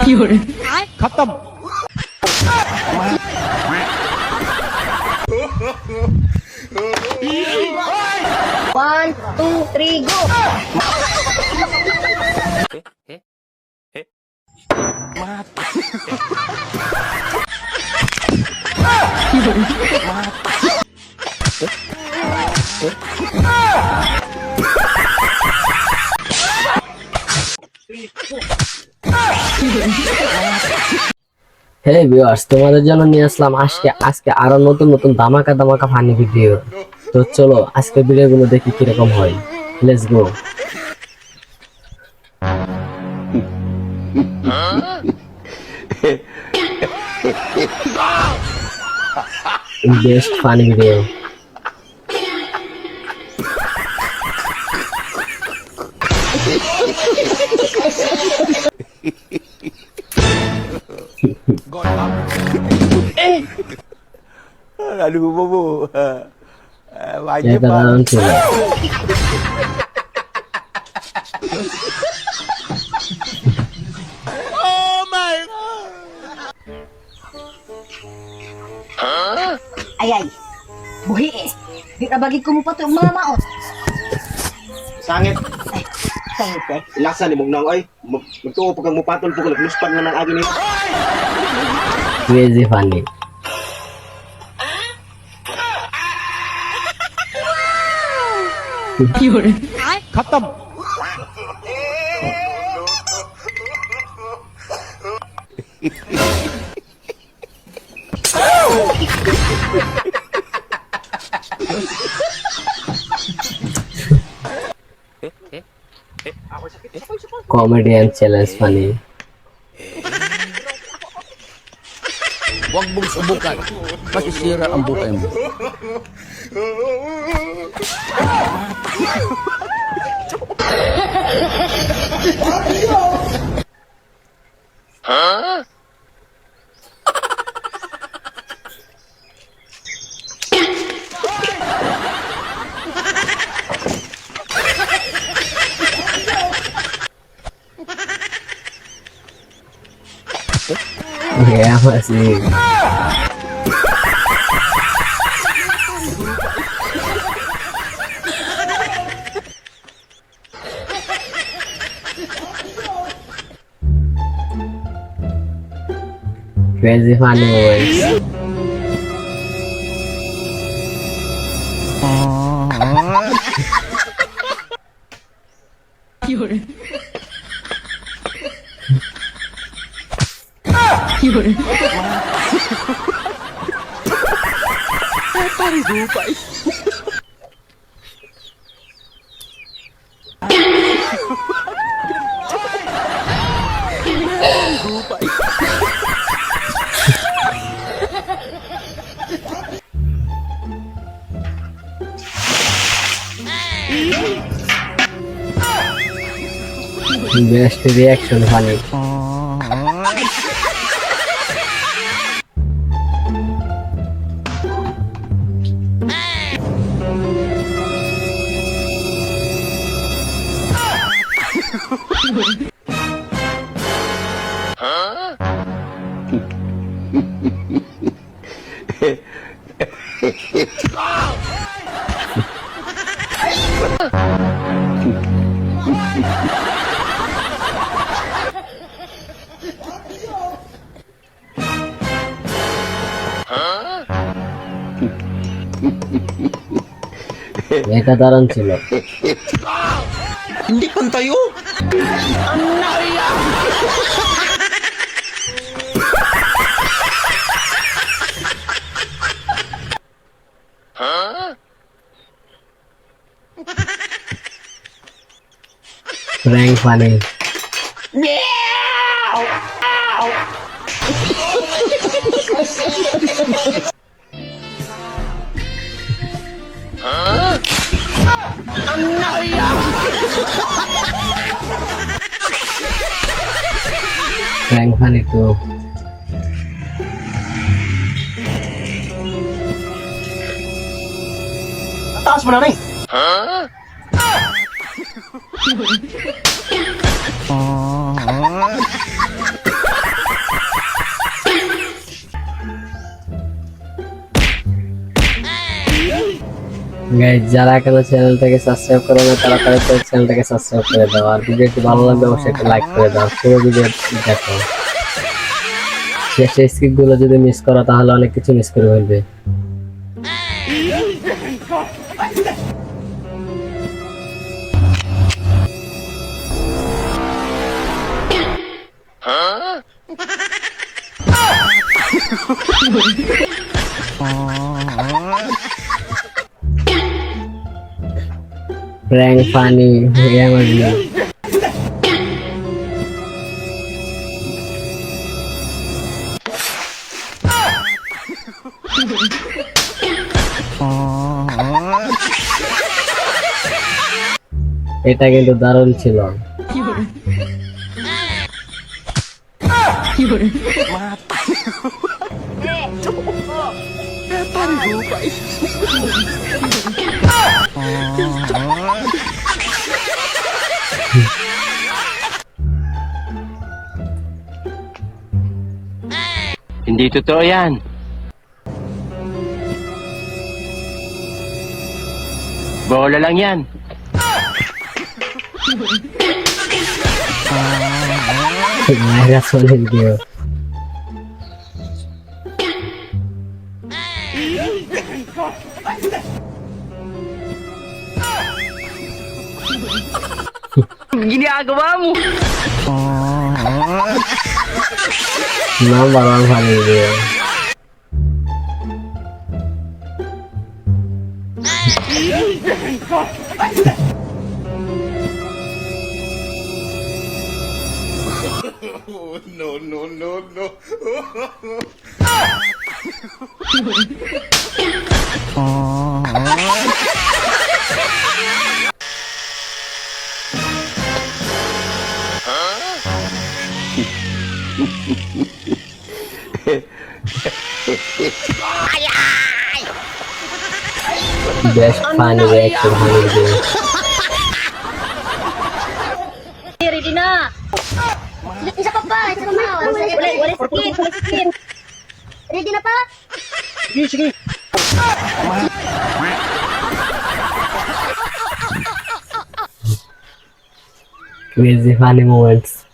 खत्म। 1, 2, 3, go! হে ভিউয়ার্স, তোমাদের জন্য নিয়ে আসলাম আজকে আরো নতুন নতুন ধামাকা ধামাকা ফানি ভিডিও। তো চলো আজকে ভিডিওগুলো দেখি কিরকম হয়। Let's go. Best funny video. Aduh, bobo. Wajib এটা দারুণ ছিল। Ay, ay. Buhi eh. Di na bagi ko mo pa ito mga maot. Sangit. Sangit eh. Lasa ni Mugnang ay. Magtuo pag ang mupatol po kung nagluspan nga ng agin eh. Crazy funny. खत्म। Comedian challenge funny. Huwag mong subukan. Masisira ang buhay mo. Ya masih. Crazy funny boys. Best reaction funny. এটা দারুণ ছিল। Hindi pantay oh! Prank funny. Prank funny tuh. Taas mo na rin. Guys যারা এখনো চ্যানেলটাকে সাবস্ক্রাইব করো না তারা তাড়াতাড়ি চ্যানেলটাকে সাবস্ক্রাইব করে দাও আর ভিডিওটি ভালো লাগলে অবশ্যই একটা লাইক করে দাও পুরো ভিডিও দেখো শেষে স্কিপ গুলো যদি মিস করো তাহলে অনেক কিছু মিস করে ফেলবে Prank funny, yeah, man. এটা কিন্তু দারুণ ছিল Hindi totoo yan. Bola lang yan. Mega solid video. Ginagawa mo. Number one funny video. Best funny reaction funny video. Ready na. Isa pa pa. Wala skin. Ready na pa? Sige. Crazy funny moments.